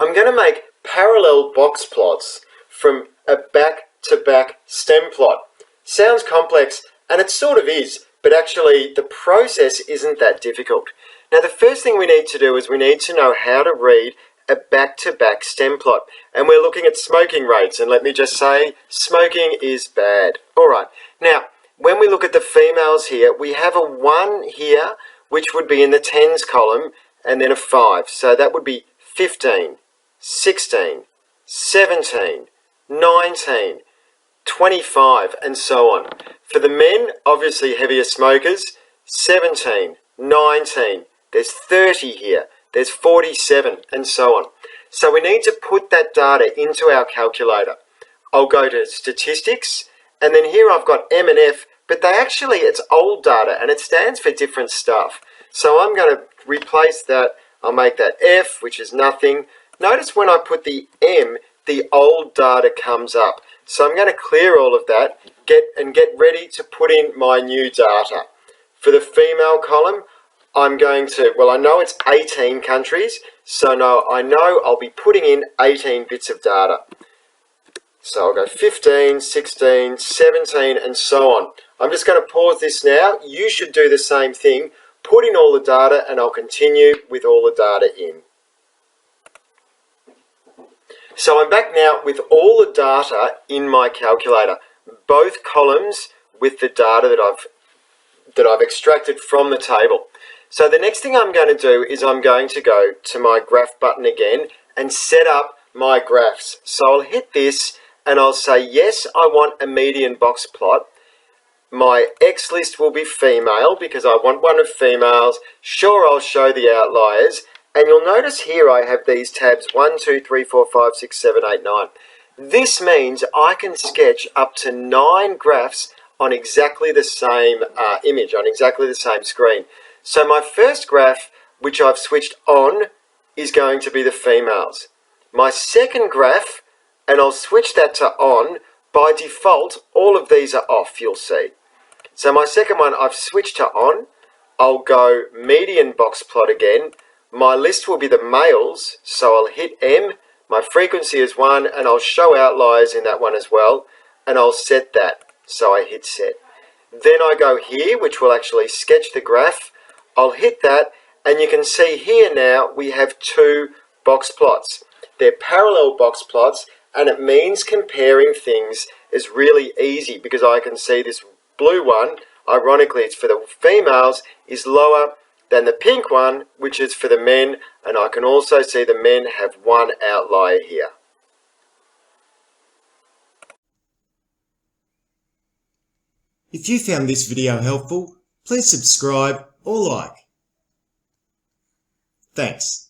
I'm going to make parallel box plots from a back-to-back stem plot. Sounds complex, and it sort of is, but actually the process isn't that difficult. Now the first thing we need to do is we need to know how to read a back-to-back stem plot. And we're looking at smoking rates, and let me just say, smoking is bad. Alright, now when we look at the females here, we have a 1 here, which would be in the tens column, and then a 5. So that would be 15, 16, 17, 19, 25, and so on. For the men, obviously heavier smokers, 17, 19, there's 30 here, there's 47, and so on. So we need to put that data into our calculator. I'll go to statistics, and then here I've got M and F, but it's old data, and it stands for different stuff. So I'm going to replace that. I'll make that F, which is nothing. Notice when I put the M, the old data comes up. So I'm going to clear all of that, get ready to put in my new data. For the female column, I'm going to, well, I know it's 18 countries, so I know I'll be putting in 18 bits of data. So I'll go 15, 16, 17, and so on. I'm just going to pause this now. You should do the same thing. Put in all the data, and I'll continue with all the data in. So I'm back now with all the data in my calculator, both columns with the data that I've extracted from the table. So the next thing I'm going to do is I'm going to go to my graph button again and set up my graphs. So I'll hit this and I'll say, yes, I want a median box plot. My X list will be female because I want one of females. Sure, I'll show the outliers. And you'll notice here I have these tabs 1, 2, 3, 4, 5, 6, 7, 8, 9. This means I can sketch up to 9 graphs on exactly the same image, on exactly the same screen. So my first graph, which I've switched on, is going to be the females. My second graph, and I'll switch that to on, by default, all of these are off, you'll see. So my second one, I've switched to on. I'll go median box plot again. My list will be the males, so I'll hit M. My frequency is 1, and I'll show outliers in that one as well, and I'll set that. So I hit set. Then I go here, which will actually sketch the graph. I'll hit that, and you can see here now we have 2 box plots. They're parallel box plots, and it means comparing things is really easy because I can see this blue one, ironically it's for the females, is lower than the pink one, which is for the men, and I can also see the men have 1 outlier here. If you found this video helpful, please subscribe or like. Thanks.